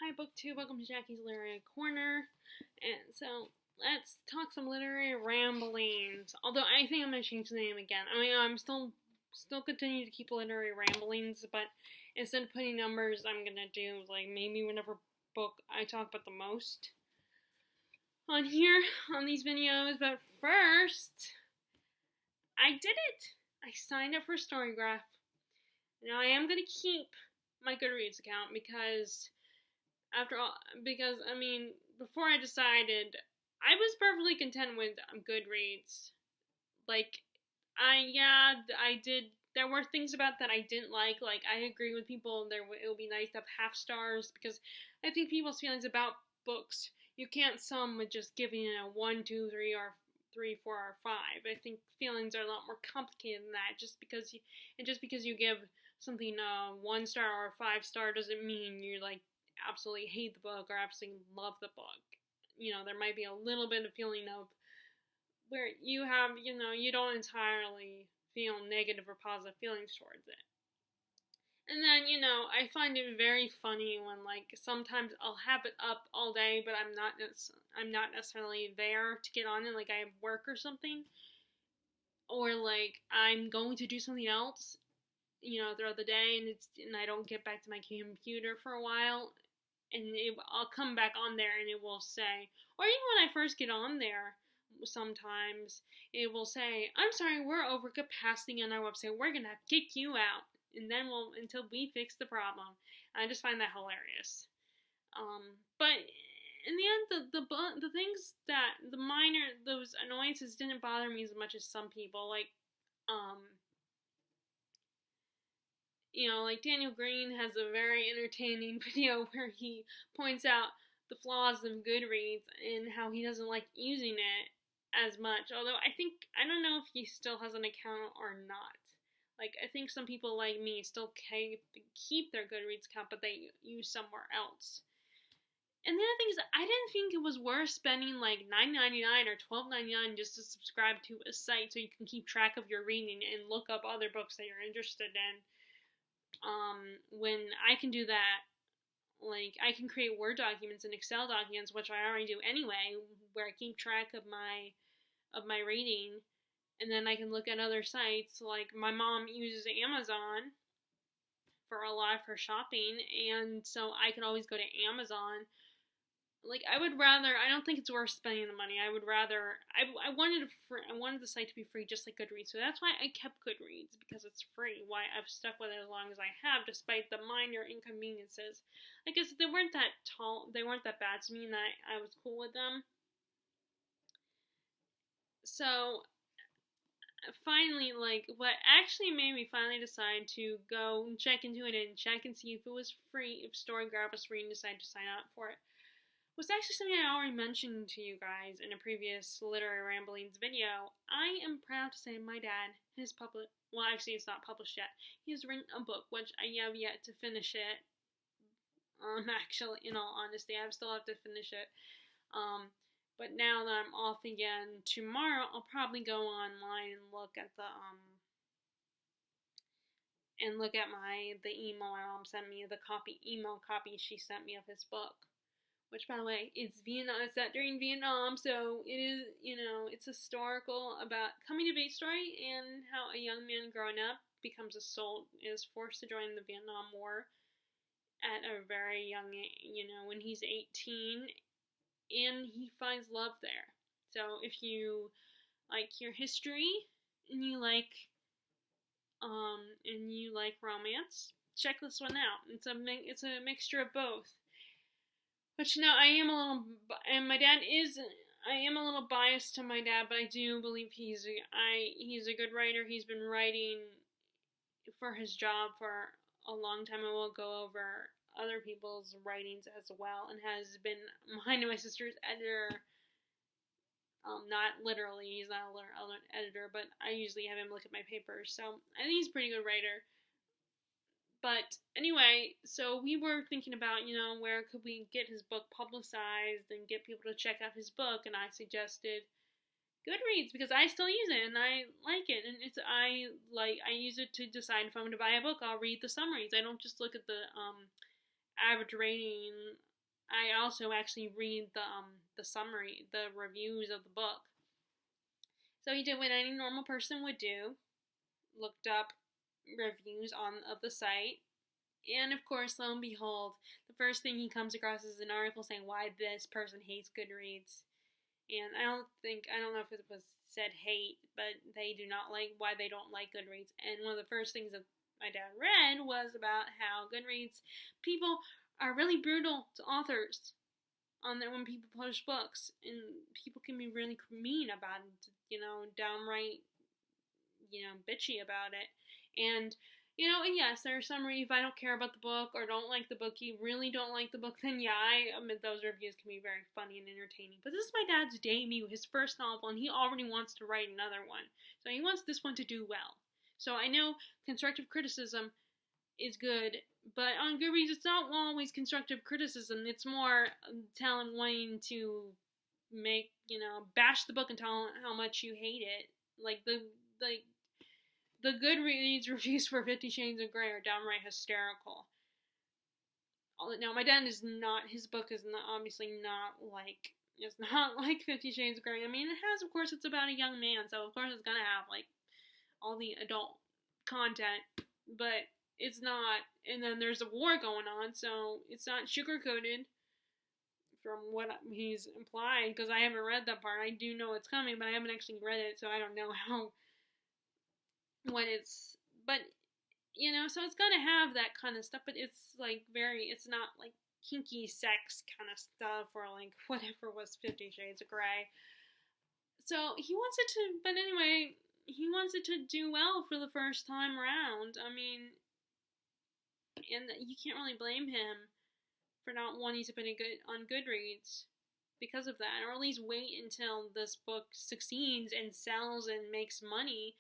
Hi, BookTube. Welcome to Jackie's Literary Corner. And so, let's talk some literary ramblings. Although I think I'm gonna change the name again. I mean, I'm still continue to keep literary ramblings, but instead of putting numbers, I'm gonna do like maybe whatever book I talk about the most on here on these videos. But first, I did it. I signed up for Storygraph. Now I am gonna keep my Goodreads account because before I decided, I was perfectly content with Goodreads. I did. There were things about that I didn't like. Like, I agree with people. It would be nice to have half stars because I think people's feelings about books, you can't sum with just giving it a 1, 2, 3, or 3, 4, or 5. I think feelings are a lot more complicated than that. Just because you give something a 1 star or a 5 star doesn't mean you absolutely hate the book or absolutely love the book. There might be a little bit of feeling of where you have, you don't entirely feel negative or positive feelings towards it. And then, I find it very funny when, sometimes I'll have it up all day, but I'm not necessarily there to get on it, like I have work or something. Or, I'm going to do something else, throughout the day, and I don't get back to my computer for a while, and I'll come back on there and it will say, or even when I first get on there, sometimes it will say, I'm sorry, we're over capacity on our website, we're gonna kick you out, and then until we fix the problem. I just find that hilarious. But in the end, the things that, those annoyances didn't bother me as much as some people, Daniel Green has a very entertaining video where he points out the flaws of Goodreads and how he doesn't like using it as much. Although I don't know if he still has an account or not. I think some people like me still keep their Goodreads account, but they use somewhere else. And the other thing is, I didn't think it was worth spending $9.99 or $12.99 just to subscribe to a site so you can keep track of your reading and look up other books that you're interested in. When I can do that, I can create Word documents and Excel documents, which I already do anyway, where I keep track of my reading, and then I can look at other sites. My mom uses Amazon for a lot of her shopping, and so I can always go to Amazon. I don't think it's worth spending the money. I wanted the site to be free, just like Goodreads. So that's why I kept Goodreads, because it's free. Why I've stuck with it as long as I have, despite the minor inconveniences. I guess they weren't that bad to me, and I was cool with them. So finally, what actually made me finally decide to go and check into it and check and see if it was free, if Storygraph was free, and decide to sign up for it, was actually something I already mentioned to you guys in a previous Literary Ramblings video. I am proud to say my dad has actually it's not published yet. He has written a book, which I have yet to finish it. Actually, in all honesty, I still have to finish it. But now that I'm off again tomorrow, I'll probably go online and look at the email my mom sent me, the email copy she sent me of his book. Which, by the way, it's set during Vietnam, so it is, it's historical about coming of age story and how a young man growing up is forced to join the Vietnam War at a very young age, when he's 18, and he finds love there. So if you like your history and you like romance, check this one out. It's a mixture of both. But I am a little biased to my dad, but I do believe he's a good writer. He's been writing for his job for a long time, and we'll go over other people's writings as well, and has been mine and my sister's editor. Not literally, he's not an editor, but I usually have him look at my papers, so I think he's a pretty good writer. But anyway, so we were thinking about, where could we get his book publicized and get people to check out his book, and I suggested Goodreads because I still use it and I like it, and I use it to decide if I'm going to buy a book. I'll read the summaries. I don't just look at the average rating I also actually read the summary, the reviews of the book. So he did what any normal person would do, looked up reviews of the site, and of course, lo and behold, the first thing he comes across is an article saying why this person hates Goodreads. And I don't know if it was said hate, but they do not like, why they don't like Goodreads. And one of the first things that my dad read was about how Goodreads people are really brutal to authors when people publish books, and people can be really mean about it, downright, bitchy about it. And and yes, there are some where if I don't care about the book or don't like the book, you really don't like the book, then yeah, I admit those reviews can be very funny and entertaining. But this is my dad's debut, his first novel, and he already wants to write another one. So he wants this one to do well. So I know constructive criticism is good, but on Goodreads, it's not always constructive criticism. It's more wanting to make, bash the book and tell how much you hate it. Like the Goodreads reviews for 50 Shades of Grey are downright hysterical. Now, my dad is not, his book is not, obviously not like, it's not like 50 Shades of Grey. I mean, it has, of course, it's about a young man, so of course it's gonna have, like, all the adult content, but it's not, and then there's a war going on, so it's not sugar-coated from what he's implying, because I haven't read that part. I do know it's coming, but I haven't actually read it, so I don't know but so it's gonna have that kind of stuff, but it's like it's not like kinky sex kind of stuff or like whatever was 50 Shades of Grey. So he wants it to, but anyway, he wants it to do well for the first time around. I mean, and you can't really blame him for not wanting to put it on Goodreads because of that, or at least wait until this book succeeds and sells and makes money.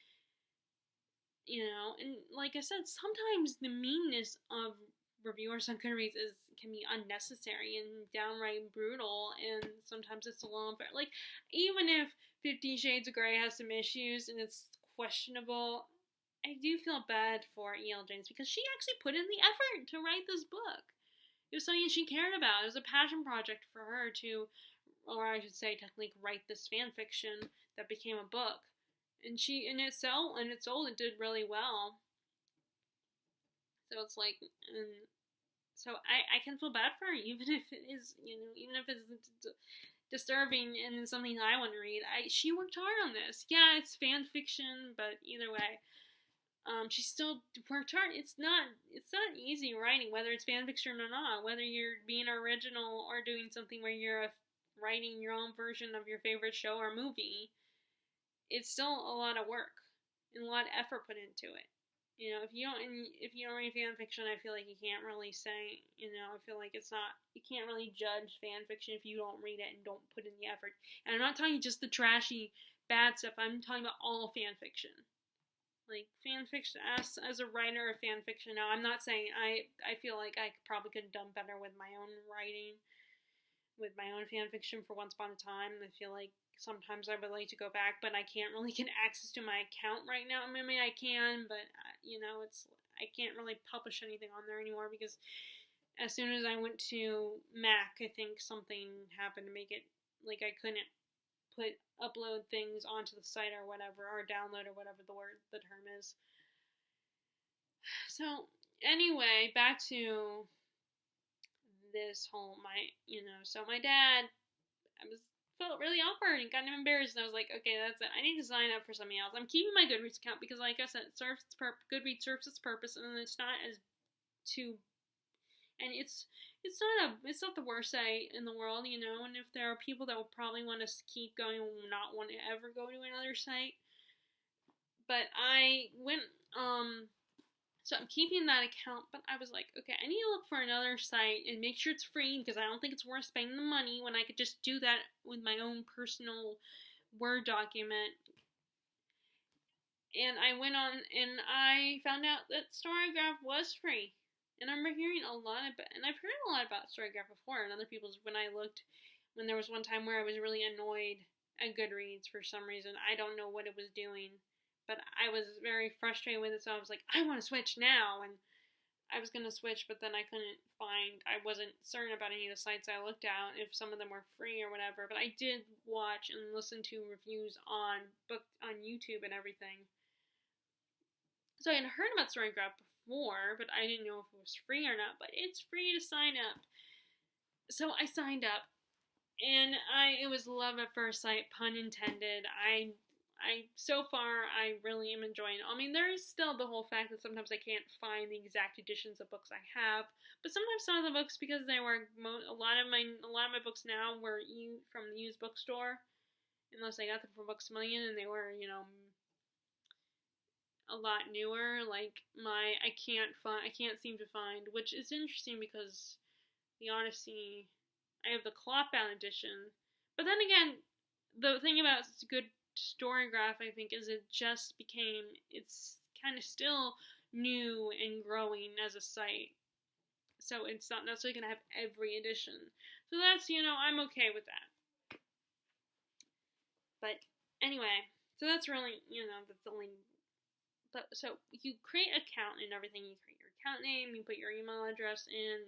And like I said, sometimes the meanness of reviewers on Goodreads can be unnecessary and downright brutal, and sometimes it's a little unfair. Like, even if 50 Shades of Grey has some issues and it's questionable, I do feel bad for E.L. James because she actually put in the effort to write this book. It was something she cared about. It was a passion project for her to, or I should say, technically write this fan fiction that became a book. And it sold, it did really well. So it's like, so I can feel bad for her, even if it is, even if it's disturbing and something I want to read. She worked hard on this. Yeah, it's fan fiction, but either way, she still worked hard. It's not easy writing, whether it's fan fiction or not, whether you're being original or doing something where you're writing your own version of your favorite show or movie. It's still a lot of work and a lot of effort put into it. If you don't read fan fiction, I feel like you can't really say, I feel like you can't really judge fan fiction if you don't read it and don't put in the effort. And I'm not talking just the trashy, bad stuff. I'm talking about all fan fiction. Like, fan fiction, as a writer of fan fiction, now, I'm not saying, I feel like I probably could have done better with my own writing, with my own fan fiction for Once Upon a Time. I feel like sometimes I would like to go back, but I can't really get access to my account right now. I mean, I can, but I can't really publish anything on there anymore because as soon as I went to Mac, I think something happened to make it like I couldn't upload things onto the site or whatever, or download or whatever the term is. So anyway, back to this whole so my dad, felt really awkward and kind of embarrassed. And I was like, okay, that's it. I need to sign up for something else. I'm keeping my Goodreads account because, like I said, Goodreads serves its purpose, and it's not as too. And it's not the worst site in the world, And if there are people that will probably want to keep going, will not want to ever go to another site. But I went So I'm keeping that account, but I was like, okay, I need to look for another site and make sure it's free because I don't think it's worth spending the money when I could just do that with my own personal Word document. And I went on and I found out that Storygraph was free. And I'm hearing a lot about, and I've heard a lot about Storygraph before, and other people's, when there was one time where I was really annoyed at Goodreads for some reason. I don't know what it was doing. But I was very frustrated with it, so I was like, I want to switch now. And I was going to switch, but then I wasn't certain about any of the sites I looked at, if some of them were free or whatever, but I did watch and listen to reviews on YouTube and everything. So I had heard about Storygraph before, but I didn't know if it was free or not, but it's free to sign up. So I signed up, and it was love at first sight, pun intended. So far, I really am enjoying it. I mean, there is still the whole fact that sometimes I can't find the exact editions of books I have, but sometimes some of the books, because they were a lot of my books now were from the used bookstore, unless I got them from Books A Million, and they were, a lot newer. Like I can't seem to find, which is interesting because the Odyssey, I have the cloth-bound edition, but then again, the thing about good Storygraph, I think, is it's kind of still new and growing as a site. So it's not necessarily going to have every edition. So that's, I'm okay with that. But anyway, so that's really, that's the only. But so you create an account and everything. You create your account name, you put your email address in,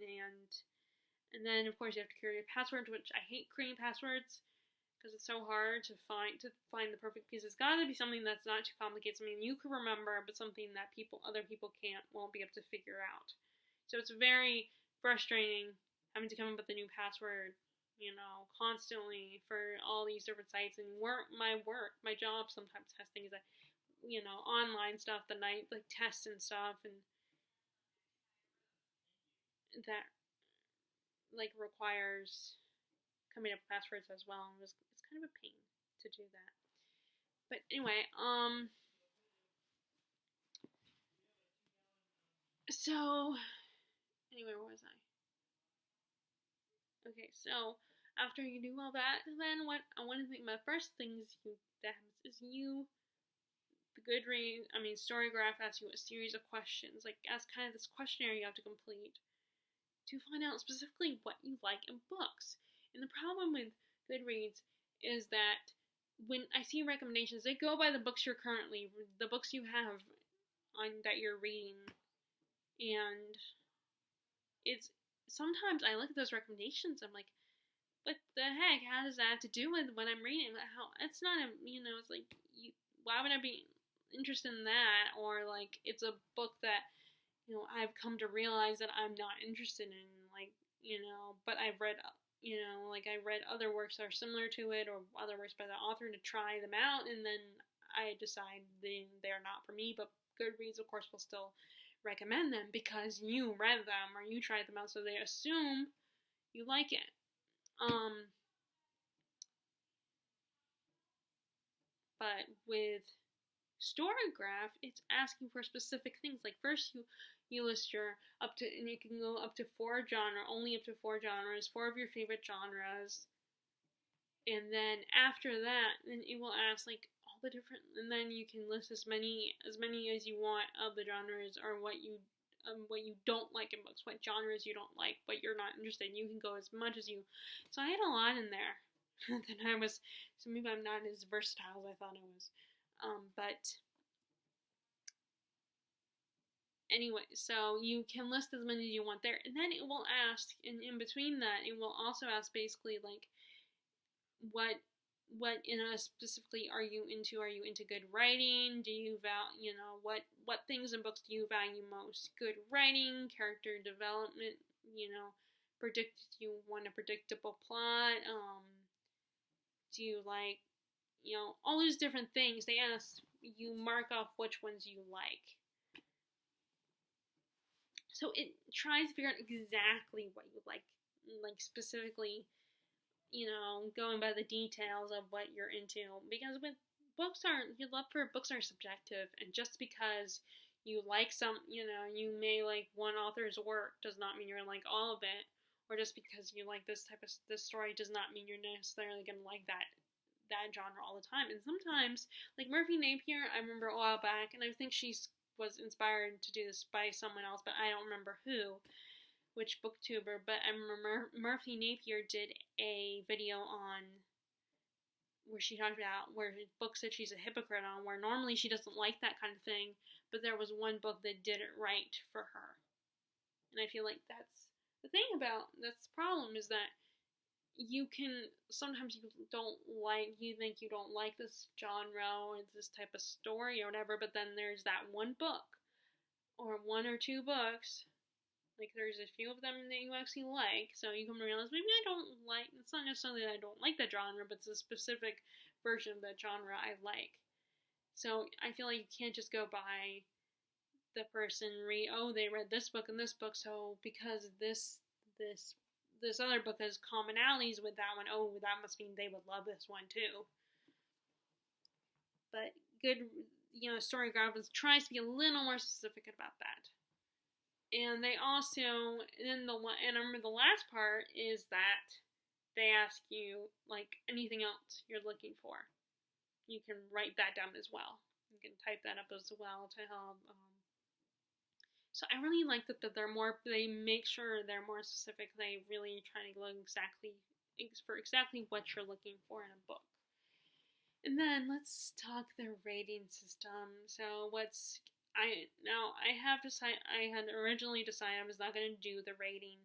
and then of course you have to create a password, which I hate creating passwords, because it's so hard to find the perfect piece. It's got to be something that's not too complicated, something you can remember, but something that other people won't be able to figure out. So it's very frustrating having to come up with a new password, constantly for all these different sites. And my job sometimes has things that, online stuff, like tests and stuff, and that like requires coming up with passwords as well. And it's kind of a pain to do that. But anyway, so anyway, where was I? Okay, so after you do all that, then my first things that happens is Storygraph asks you a series of questions, like as kind of this questionnaire you have to complete to find out specifically what you like in books. And the problem with Goodreads is that when I see recommendations, they go by the books you have that you're reading, and it's sometimes I look at those recommendations, I'm like, what the heck? How does that have to do with what I'm reading? It's not it's like, why would I be interested in that? Or like, it's a book that I've come to realize that I'm not interested in, but I've read I read other works that are similar to it, or other works by the author, to try them out, and then I decide they're not for me. But Goodreads, of course, will still recommend them because you read them or you tried them out, so they assume you like it. But with Storygraph, it's asking for specific things. Like first you list and you can go up to only up to 4 genres, 4 of your favorite genres. And then after that, then it will ask like all the different, and then you can list as many as you want of the genres, or what you don't like in books, what genres you don't like, but you're not interested in. You can go as much as you. So I had a lot in there. So maybe I'm not as versatile as I thought I was. But anyway, so you can list as many as you want there, and then it will ask, and in between that, it will also ask basically like, what specifically are you into? Are you into good writing? Do you what things in books do you value most? Good writing, character development, do you want a predictable plot? Do you like, all these different things they ask, you mark off which ones you like. So it tries to figure out exactly what you like specifically, going by the details of what you're into. Because with your love for books are subjective, and just because you like you may like one author's work does not mean you're gonna like all of it, or just because you like this story does not mean you're necessarily gonna like that genre all the time. And sometimes, like Murphy Napier, I remember a while back, and I think she was inspired to do this by someone else, but I don't remember which booktuber, but I remember Murphy Napier did a video on where she talked about where books that she's a hypocrite on, where normally she doesn't like that kind of thing, but there was one book that did it right for her. And I feel like that's the thing about, that's the problem, is that you can, sometimes you think you don't like this genre or this type of story or whatever, but then there's that one book or one or two books, like there's a few of them that you actually like, so you come to realize maybe I don't like, it's not necessarily that I don't like the genre, but it's a specific version of that genre I like. So I feel like you can't just go by the person they read this book and this book, so because this other book has commonalities with that one, that must mean they would love this one too. But good, Storygraph tries to be a little more specific about that. And they also, and I remember the last part is that they ask you, like, anything else you're looking for. You can write that down as well. You can type that up as well to help. So I really like that they make sure they're more specific. They really try to look exactly what you're looking for in a book. And then let's talk the rating system. So I had originally decided I was not going to do the rating,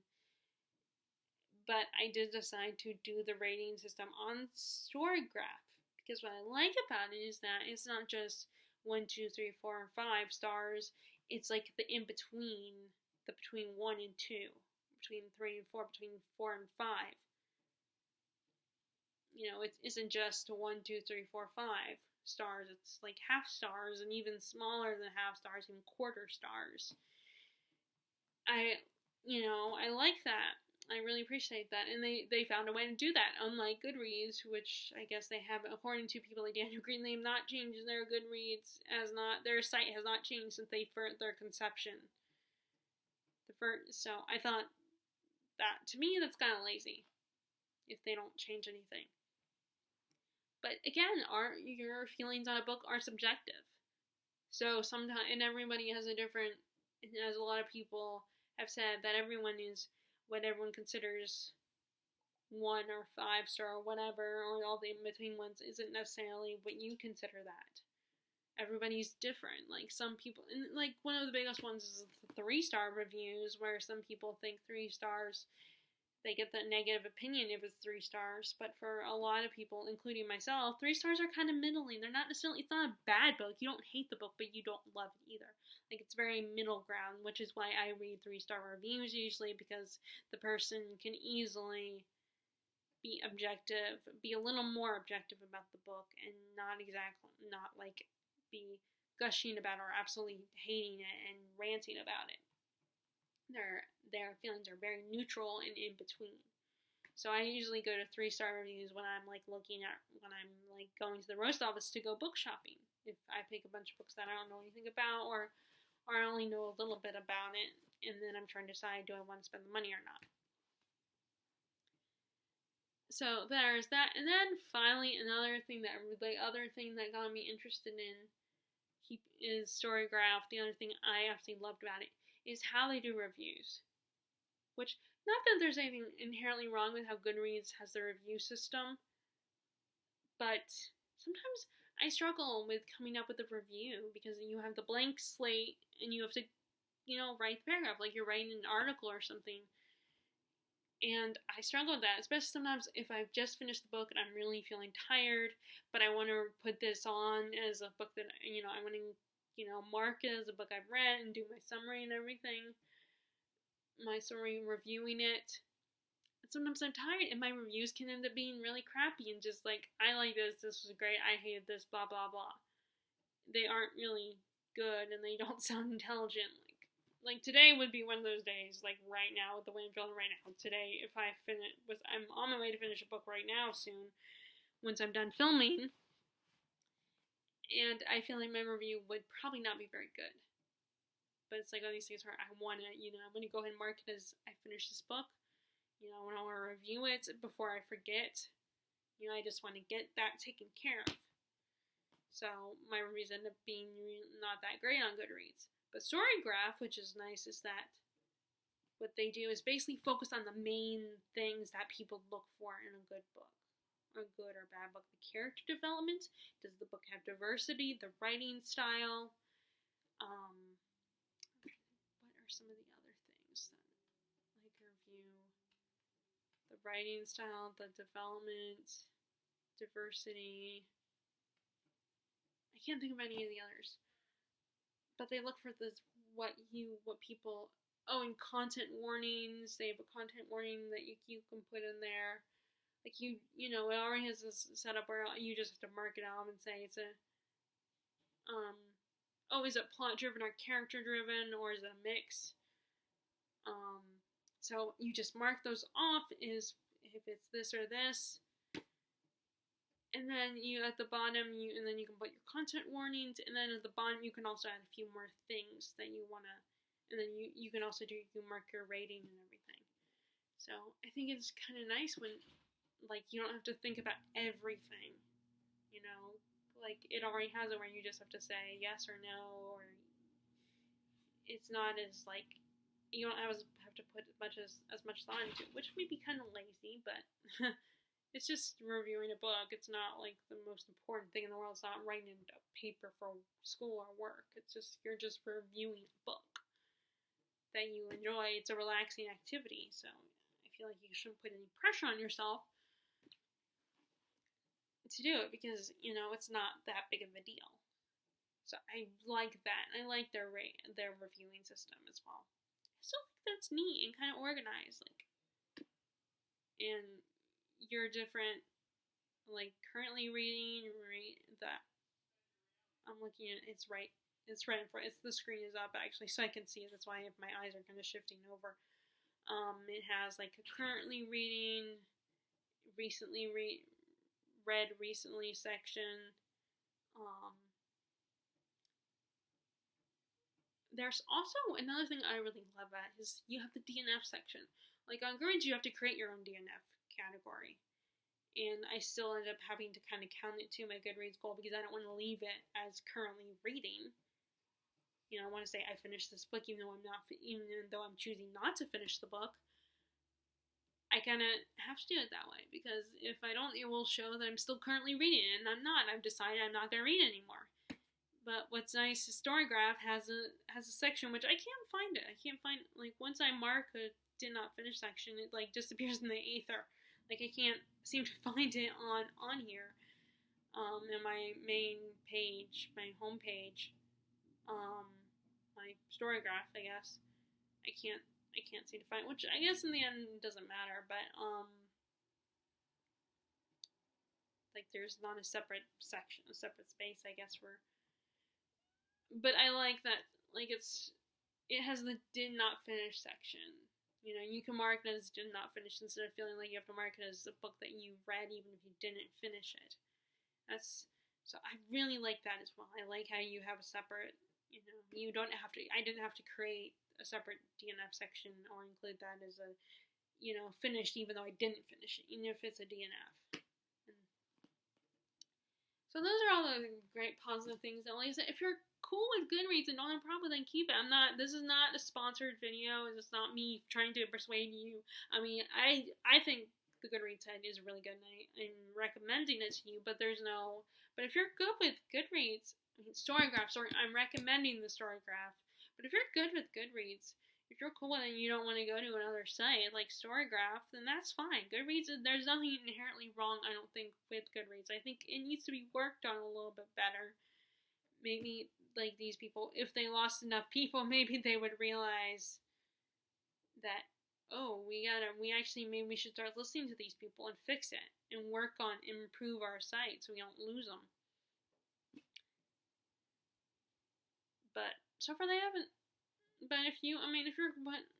but I did decide to do the rating system on Storygraph, because what I like about it is that it's not just 1, 2, 3, 4, and 5 stars. It's like the in between, between 1 and 2, between 3 and 4, between 4 and 5. It isn't just 1, 2, 3, 4, 5 stars. It's like half stars, and even smaller than half stars, even quarter stars. I like that. I really appreciate that, and they found a way to do that. Unlike Goodreads, which I guess they have, according to people like Daniel Green, they have not changed their Goodreads, their site has not changed since their conception. So I thought that, to me, that's kind of lazy if they don't change anything. But again, your feelings on a book are subjective. So sometimes, and everybody has a lot of people have said that everyone is what everyone considers 1 or 5 star or whatever, or all the in-between ones, isn't necessarily what you consider that. Everybody's different. Like some people, and like one of the biggest ones is the 3-star reviews, where some people think 3 stars, they get the negative opinion if it's 3 stars, but for a lot of people, including myself, 3 stars are kind of middling. They're not necessarily, it's not a bad book. You don't hate the book, but you don't love it either. Like, it's very middle ground, which is why I read 3-star reviews usually, because the person can easily be a little more objective about the book, and not be gushing about or absolutely hating it and ranting about it. Their feelings are very neutral and in between. So I usually go to 3-star reviews when I'm going to the roast office to go book shopping. If I pick a bunch of books that I don't know anything about, or I only know a little bit about it, and then I'm trying to decide, do I want to spend the money or not? So there's that, and then finally the other thing that got me interested in is Storygraph. The other thing I absolutely loved about it is how they do reviews. Which, not that there's anything inherently wrong with how Goodreads has the review system, but sometimes I struggle with coming up with a review, because you have the blank slate and you have to, write the paragraph like you're writing an article or something. And I struggle with that, especially sometimes if I've just finished the book and I'm really feeling tired, but I want to put this on as a book that, I want to, mark it as a book I've read and do my summary and everything. My summary, reviewing it. Sometimes I'm tired, and my reviews can end up being really crappy and just like, I like this was great, I hated this, blah, blah, blah. They aren't really good, and they don't sound intelligent. Like today would be one of those days, like right now, with the way I'm feeling right now. Today, if I'm on my way to finish a book right now soon, once I'm done filming, and I feel like my review would probably not be very good. But it's like one of these things where I want to, I'm going to go ahead and mark it as I finish this book. I want to review it before I forget. I just want to get that taken care of. So my reviews end up being not that great on Goodreads. But Storygraph, which is nice, is that what they do is basically focus on the main things that people look for in a good book. A good or bad book. The character development. Does the book have diversity? The writing style. What are some of the other things? reviews that like review the writing style, the development, diversity. I can't think of any of the others, but they look for this what people. Oh, and content warnings. They have a content warning that you can put in there. Like you know, it already has this setup where you just have to mark it out and say it's a is it plot driven or character driven, or is it a mix? So you just mark those off is if it's this or this. And then you at the bottom and then you can put your content warnings, and then at the bottom you can also add a few more things that you wanna, and then you can also mark your rating and everything. So I think it's kind of nice when like you don't have to think about everything, you know, like it already has it where you just have to say yes or no, or it's not as like you don't have to put as much thought into it, which may be kind of lazy, but. It's just reviewing a book. It's not like the most important thing in the world. It's not writing a paper for school or work. It's just you're just reviewing a book that you enjoy. It's a relaxing activity, so I feel like you shouldn't put any pressure on yourself to do it because you know it's not that big of a deal. So I like that. I like their reviewing system as well. So that's neat and kind of organized, like and. You're different, like currently reading that I'm looking at. It's right in front. The screen is up actually, so I can see it. That's why my eyes are kind of shifting over. It has like a currently reading, recently read recently section. There's also another thing I really love at is you have the DNF section. Like on Goodreads, you have to create your own DNF category, and I still end up having to kind of count it to my Goodreads goal because I don't want to leave it as currently reading. You know, I want to say I finished this book even though I'm choosing not to finish the book. I kind of have to do it that way because if I don't, it will show that I'm still currently reading it, and I'm not. I've decided I'm not going to read it anymore. But what's nice is Storygraph has a section which I can't find it. I can't find like once I mark a did not finish section, it like disappears in the ether. Like I can't seem to find it on here. In my main page, my home page, my Storygraph, I guess. I can't seem to find, which I guess in the end doesn't matter, but like there's not a separate section, a separate space, I guess but I like that like it has the did not finish section. You know, you can mark it as did not finish instead of feeling like you have to mark it as a book that you read even if you didn't finish it. So I really like that as well. I like how you have a separate, you know, I didn't have to create a separate DNF section or include that as a, you know, finished even though I didn't finish it, even if it's a DNF. So those are all the great positive things that like I said, if you're cool with Goodreads and don't have a problem, then keep it. This is not a sponsored video. It's not me trying to persuade you. I mean, I think the Goodreads site is really good, and I'm recommending it to you, but if you're good with Goodreads, Storygraph, I'm recommending the Storygraph, but if you're good with Goodreads, if you're cool with it and you don't want to go to another site like Storygraph, then that's fine. Goodreads, there's nothing inherently wrong, I don't think, with Goodreads. I think it needs to be worked on a little bit better. Maybe, like, these people, if they lost enough people, maybe they would realize that, maybe we should start listening to these people and fix it and work on, improve our site so we don't lose them. But so far they haven't. But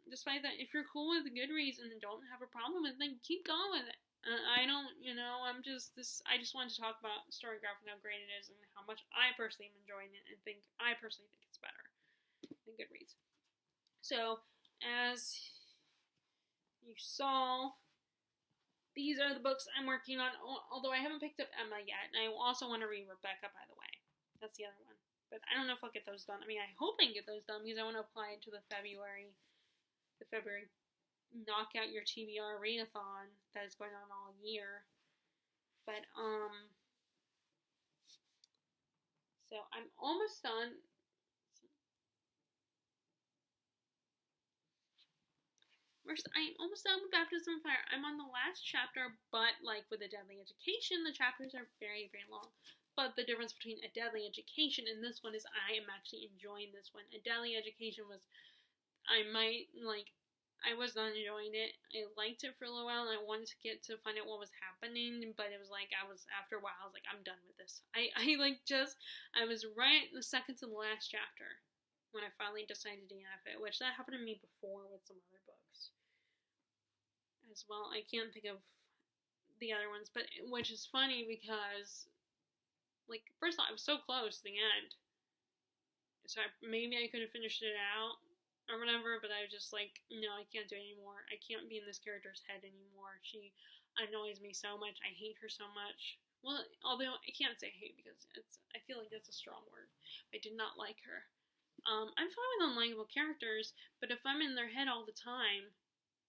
despite that, if you're cool with Goodreads and don't have a problem with it, then keep going with it. I just wanted to talk about Storygraph and how great it is and how much I personally am enjoying it and I personally think it's better than Goodreads. So, as you saw, these are the books I'm working on, although I haven't picked up Emma yet, and I also want to read Rebecca, by the way. That's the other one. But I don't know if I'll get those done. I mean, I hope I can get those done because I want to apply it to the February Knock Out Your TBR readathon that is going on all year. But, so I'm almost done. I'm almost done with Baptism of Fire. I'm on the last chapter, but like with A Deadly Education, the chapters are very, very long. But the difference between A Deadly Education and this one is I am actually enjoying this one. A Deadly Education was, I was not enjoying it. I liked it for a little while, and I wanted to get to find out what was happening, but it was like, after a while, I was like, I'm done with this. I was right in the second to the last chapter when I finally decided to DNF it, which that happened to me before with some other books as well. I can't think of the other ones, but which is funny because, like, first of all, I was so close to the end, so maybe I could have finished it out or whatever, but I was just like, no, I can't do it anymore. I can't be in this character's head anymore. She annoys me so much. I hate her so much. Well, although I can't say hate because I feel like that's a strong word. I did not like her. I'm fine with unlikable characters, but if I'm in their head all the time,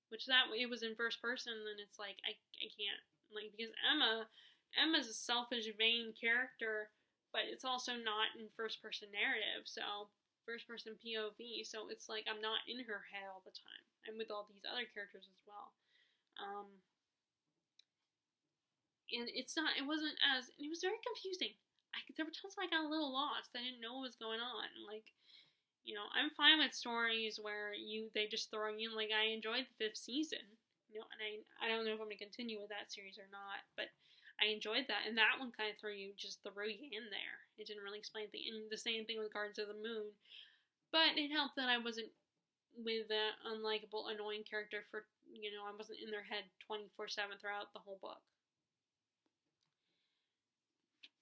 which it was in first person, then it's like, I can't. Like, because Emma's a selfish, vain character, but it's also not in first person narrative, so first person POV, so it's like I'm not in her head all the time. I'm with all these other characters as well. And it was very confusing. There were times I got a little lost. I didn't know what was going on. Like, I'm fine with stories where they just throw you in. Like, I enjoyed the 5th season, and I don't know if I'm going to continue with that series or not, but I enjoyed that, and that one kind of threw you in there. It didn't really explain anything. And the same thing with Guardians of the Moon, but it helped that I wasn't with that unlikable, annoying character for, I wasn't in their head 24/7 throughout the whole book.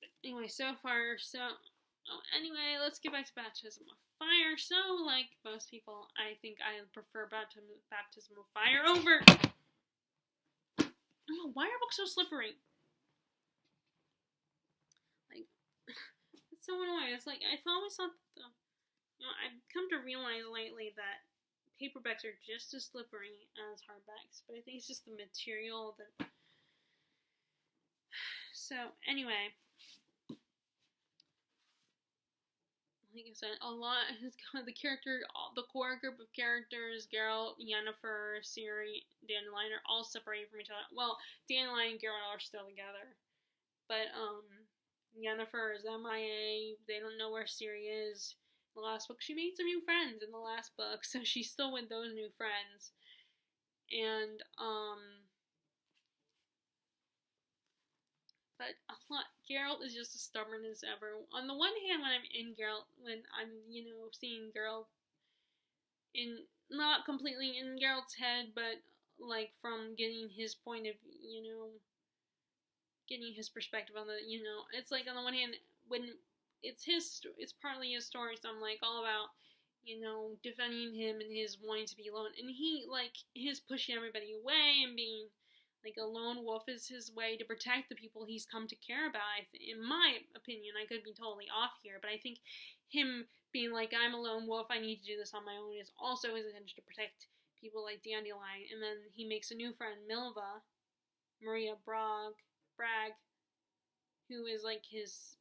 But anyway, anyway, let's get back to Baptism of Fire. So, like most people, I think I prefer Baptism of Fire over... Oh, why are books so slippery? Like, it's so annoying. It's like, I've always thought that, I've come to realize lately that paperbacks are just as slippery as hardbacks, but I think it's just the material that... So, anyway... Like I said, a lot has gone. The core group of characters, Geralt, Yennefer, Ciri, Dandelion, are all separated from each other. Well, Dandelion and Geralt are still together, but Yennefer is MIA. They don't know where Ciri is. In the last book, she made some new friends in the last book, so she's still with those new friends. And but Geralt is just as stubborn as ever. On the one hand, when I'm seeing Geralt not completely in Geralt's head, but like from getting his point of, getting his perspective on the, it's like on the one hand, when it's partly his story, so I'm like all about, defending him and his wanting to be alone, and his pushing everybody away and being like a lone wolf is his way to protect the people he's come to care about. In my opinion, I could be totally off here, but I think him being like, I'm a lone wolf, I need to do this on my own, is also his intention to protect people like Dandelion. And then he makes a new friend, Milva, Maria Bragg, who is like his,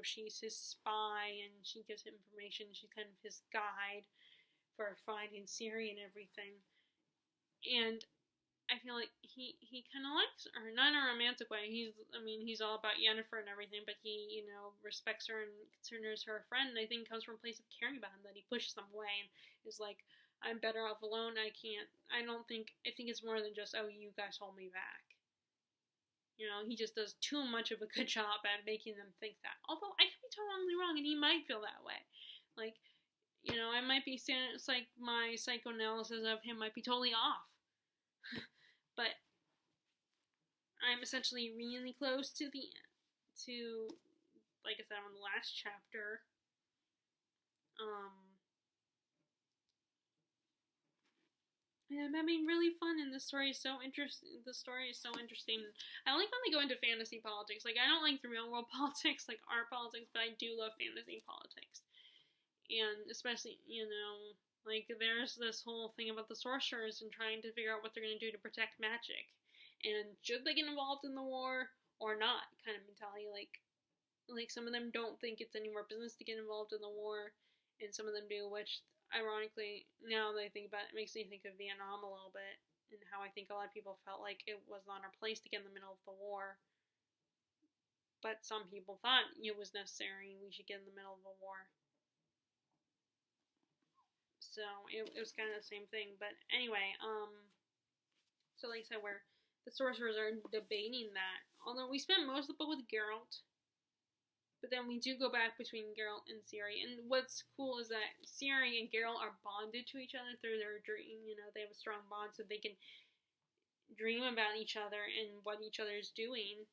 she's his spy, and she gives him information. She's kind of his guide for finding Ciri and everything. And I feel like he kind of likes her, not in a romantic way. He's all about Yennefer and everything, but he, respects her and considers her a friend. And I think it comes from a place of caring about him, that he pushes them away and is like, I'm better off alone. I think it's more than just, oh, you guys hold me back. He just does too much of a good job at making them think that. Although I could be totally wrong, and he might feel that way. Like, I might be saying, it's like my psychoanalysis of him might be totally off. But I'm essentially really close to like I said, on the last chapter. And I'm having really fun, and the story is so interesting. I like when they go into fantasy politics. Like, I don't like the real world politics, like our politics, but I do love fantasy politics. And especially, like, there's this whole thing about the sorcerers and trying to figure out what they're going to do to protect magic. And should they get involved in the war or not, kind of mentality. Like some of them don't think it's any more business to get involved in the war, and some of them do, which ironically, now that I think about it, it makes me think of Vietnam a little bit, and how I think a lot of people felt like it was not our place to get in the middle of the war. But some people thought it was necessary, we should get in the middle of a war. So it was kind of the same thing. But anyway, so like I said, where the sorcerers are debating that. Although we spent most of the book with Geralt, but then we do go back between Geralt and Ciri. And what's cool is that Ciri and Geralt are bonded to each other through their dream. You know, they have a strong bond, so they can dream about each other and what each other is doing.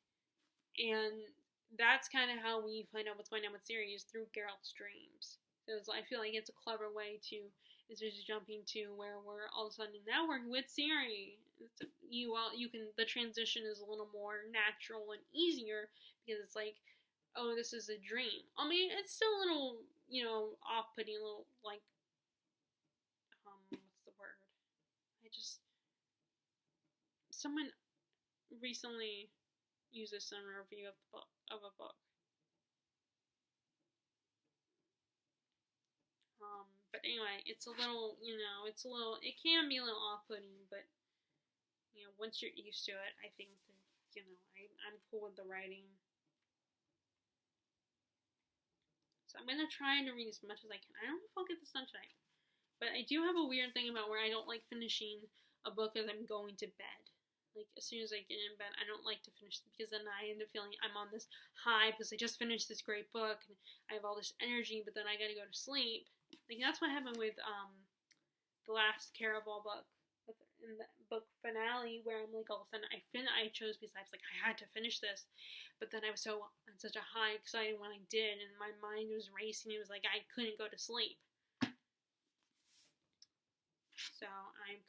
And that's kind of how we find out what's going on with Ciri, is through Geralt's dreams. So I feel like it's a clever way to, is just jumping to where we're all of a sudden now we're with Ciri. You can, the transition is a little more natural and easier, because it's like, oh, this is a dream. I mean, it's still a little, off-putting, a little like, what's the word? Someone recently used this in a review of a book. But anyway, it's a little, it can be a little off-putting, but, once you're used to it, I think that, I'm cool with the writing. So I'm going to try to read as much as I can. I don't know if I'll get this done tonight, but I do have a weird thing about where I don't like finishing a book as I'm going to bed. Like, as soon as I get in bed, I don't like to finish it, because then I end up feeling I'm on this high because I just finished this great book and I have all this energy, but then I gotta go to sleep. Like, that's what happened with the last Caraval book, in the book finale, where I'm like, all of a sudden I chose, because I was like, I had to finish this, but then I was on such a high excited when I did, and my mind was racing. It was like I couldn't go to sleep. So I'm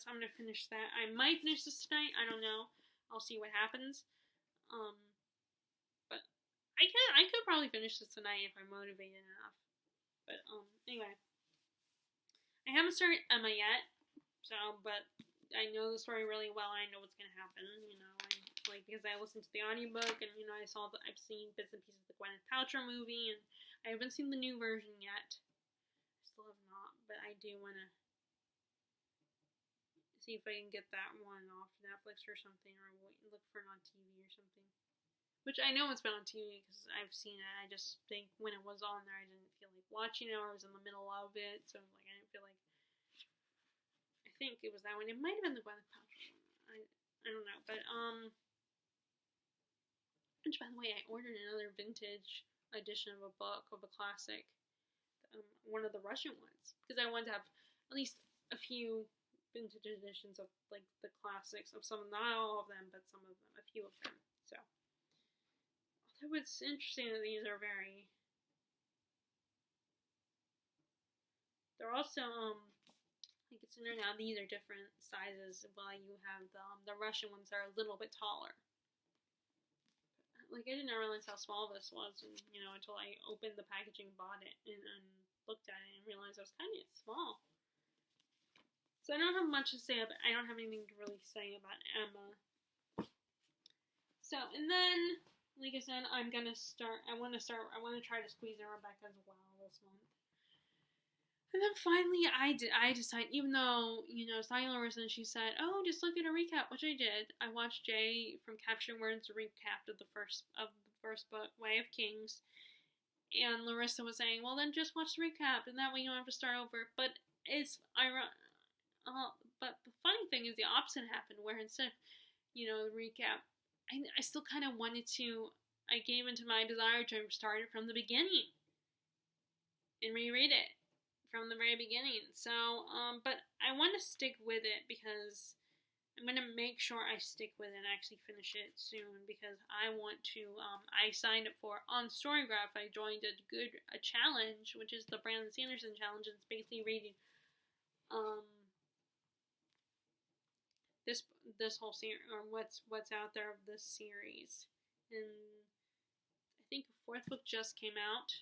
I'm gonna finish that. I might finish this tonight. I don't know. I'll see what happens. But I could probably finish this tonight if I'm motivated enough. But anyway, I haven't started Emma yet. So, but I know the story really well. I know what's gonna happen. Because I listened to the audiobook, and I've seen bits and pieces of the Gwyneth Paltrow movie, and I haven't seen the new version yet. I still have not, but I do want to see if I can get that one off Netflix or something, or look for it on TV or something. Which I know it's been on TV because I've seen it. I just think when it was on there, I didn't feel like watching it, or I was in the middle of it, so I didn't feel like. I think it was that one. It might have been the Gwyneth Paltrow one. I don't know, but which, by the way, I ordered another vintage edition of a book, of a classic, one of the Russian ones, because I wanted to have at least a few vintage editions of, like, the classics of some, not all of them, but some of them, a few of them. So, although it's interesting that these are they're also, like, it's in there now, these are different sizes, while you have the Russian ones are a little bit taller. Like, I didn't realize how small this was, and, until I opened the packaging, bought it, and looked at it, and realized it was kind of small. So I don't have much to say about, I don't have anything to really say about Emma. So, and then, like I said, I want to try to squeeze in Rebecca as well this month. And then finally, I decided, even though, Sally Larissa, she said, oh, just look at a recap, which I did. I watched Jay from Capturing Words recap of the first book, Way of Kings. And Larissa was saying, well, then just watch the recap, and that way you don't have to start over. But but the funny thing is the opposite happened, where instead of, the recap, I still kind of wanted to, I gave into my desire to start it from the beginning and reread it from the very beginning. So, but I want to stick with it, because I'm going to make sure I stick with it and actually finish it soon, because I want to, I signed up for, on Storygraph, I joined a challenge, which is the Brandon Sanderson challenge, and it's basically reading, this whole series, or what's out there of this series. And I think a fourth book just came out,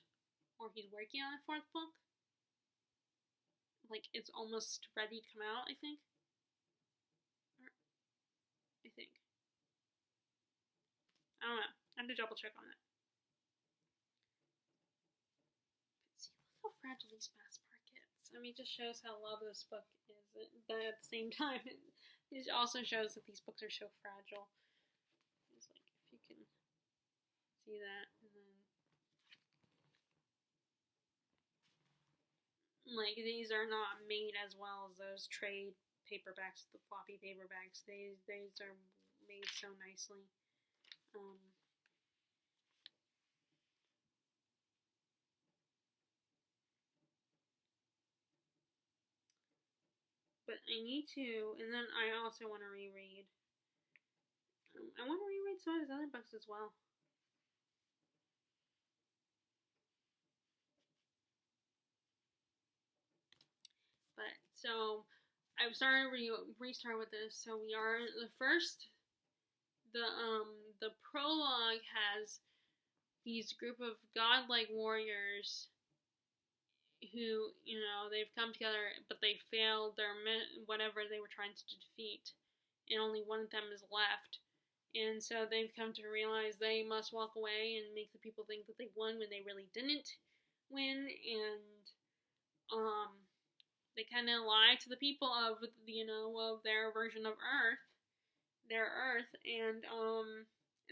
or he's working on a fourth book. Like, it's almost ready to come out, I think. I don't know. I have to double check on that. But see, look how fragile these masks are getting. I mean, it just shows how loved this book is. But at the same time, it also shows that these books are so fragile. It's like, if you can see that, and then like these are not made as well as those trade paperbacks, the floppy paperbacks. These are made so nicely. But I need to, and then I also want to reread. I want to reread some of his other books as well. But so I've started restart with this. So we are the first. The prologue has these group of godlike warriors who, they've come together, but they failed their whatever they were trying to defeat, and only one of them is left. And so they've come to realize they must walk away and make the people think that they won when they really didn't win, and they kind of lie to the people of of their version of their Earth, and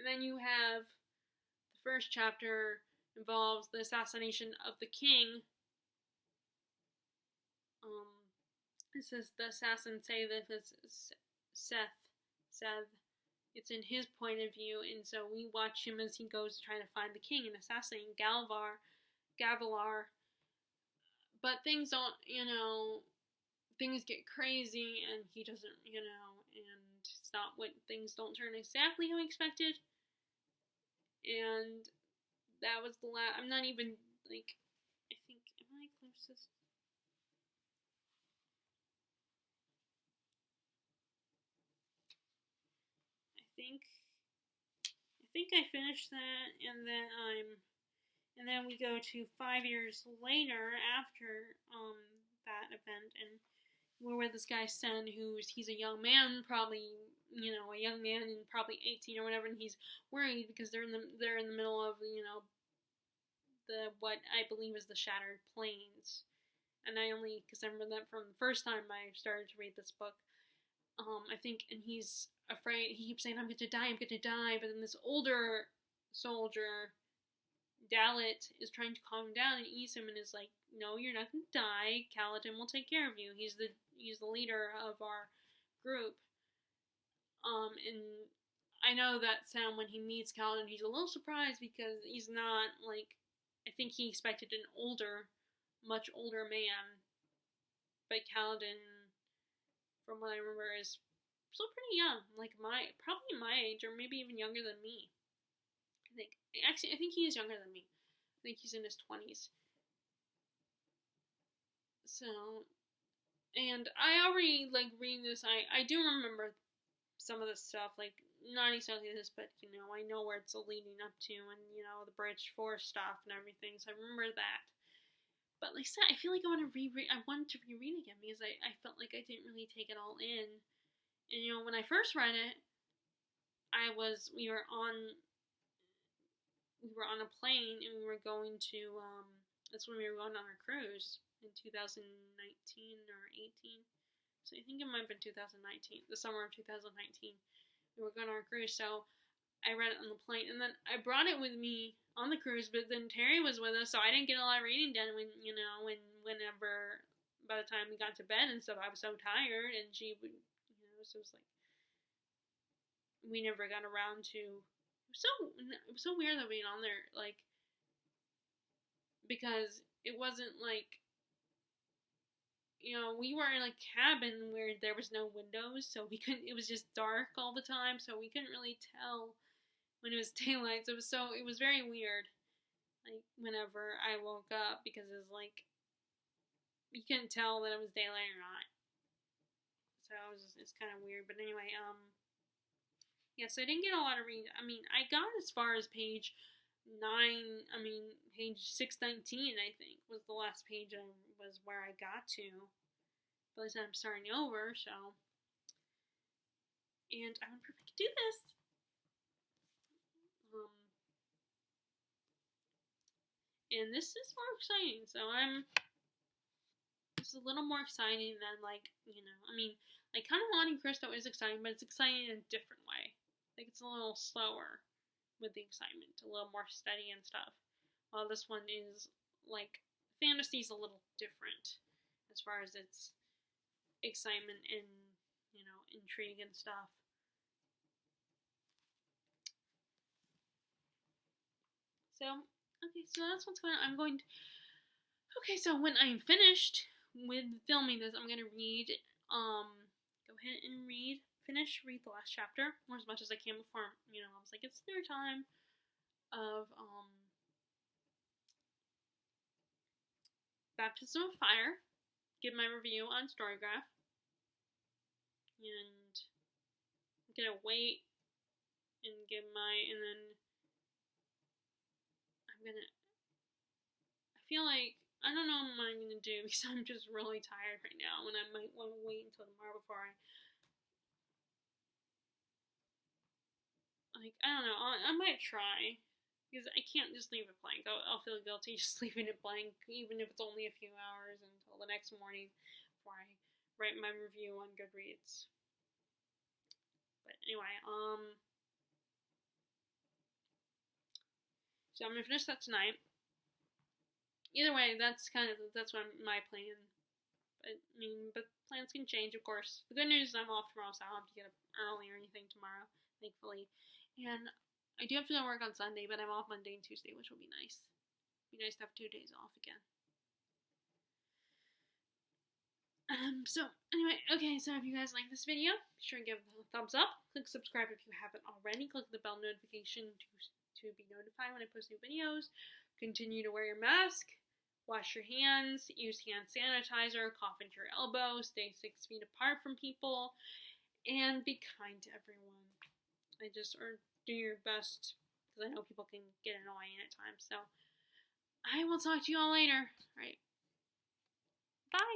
then you have the first chapter involves the assassination of the king. It says the assassins say that it's Seth. It's in his point of view, and so we watch him as he goes to try to find the king and assassinate Gavilar. But things don't, things get crazy, and he doesn't, and it's not what things don't turn exactly how he expected. And that was the last. I'm not even like. I think am I closest? I think I finished that, and then we go to 5 years later after that event, and we're with this guy's son he's a young man, probably a young man and probably 18 or whatever, and he's worried because they're in the middle of the what I believe is the Shattered Plains, and I only because I remember that from the first time I started to read this book. I think, and he's afraid. He keeps saying, I'm going to die. But then this older soldier, Dalit, is trying to calm him down and ease him and is like, no, you're not going to die. Kaladin will take care of you. He's the leader of our group. And I know that Sam, when he meets Kaladin, he's a little surprised because he's not, like, I think he expected an much older man. But Kaladin, from what I remember, is still pretty young, like probably my age, or maybe even younger than me. I think he is younger than me. I think he's in his 20s. So, and I already reading this. I do remember some of the stuff, like not exactly this, but I know where it's leading up to, and the Bridge 4 stuff and everything. So I remember that. But like I said, I feel like I wanted to reread again because I felt like I didn't really take it all in. And when I first read it, we were on a plane and we were going to that's when we were going on our cruise in 2019 or 18. So I think it might have been 2019, the summer of 2019. We were going on our cruise, so I read it on the plane, and then I brought it with me on the cruise, but then Terry was with us, so I didn't get a lot of reading done whenever, by the time we got to bed and stuff, I was so tired, and she would, so it was like, we never got around to, it was so weird that being on there, like, because it wasn't like, we were in a cabin where there was no windows, so it was just dark all the time, so we couldn't really tell when it was daylight, so it was very weird, like, whenever I woke up, because it was like, you couldn't tell that it was daylight or not, so it's kind of weird, but anyway, so I didn't get a lot of reading. I mean, I got as far as page 619, I think, was the last page was where I got to, by the time I'm starting over, so, and I would prefer to do this. And this is more exciting, so it's a little more exciting than, like, you know, I mean, like, kind of Monte Cristo is exciting, but it's exciting in a different way. Like, it's a little slower with the excitement, a little more steady and stuff. While this one is, like, fantasy's a little different as far as its excitement and, you know, intrigue and stuff. So, okay, so that's what's going on. Okay, so when I'm finished with filming this, I'm gonna read, go ahead and read the last chapter, or as much as I can before, you know, I was like, it's dinner time, of, Baptism of Fire, give my review on Storygraph, and I'm gonna wait and give and then I feel like, I don't know what I'm gonna do because I'm just really tired right now, and I might want to wait until tomorrow before I don't know, I might try, because I can't just leave it blank. I'll feel guilty just leaving it blank, even if it's only a few hours until the next morning before I write my review on Goodreads. But anyway, so I'm gonna finish that tonight. Either way, that's what my plan. But plans can change, of course. The good news is I'm off tomorrow, so I don't have to get up early or anything tomorrow, thankfully. And I do have to go to work on Sunday, but I'm off Monday and Tuesday, which will be nice. It'd be nice to have 2 days off again. So anyway, okay, so if you guys like this video, be sure to give it a thumbs up. Click subscribe if you haven't already. Click the bell notification to be notified when I post new videos. Continue to wear your mask. Wash your hands. Use hand sanitizer. Cough into your elbow. Stay 6 feet apart from people. And be kind to everyone. Or do your best, because I know people can get annoying at times. So I will talk to you all later. All right. Bye.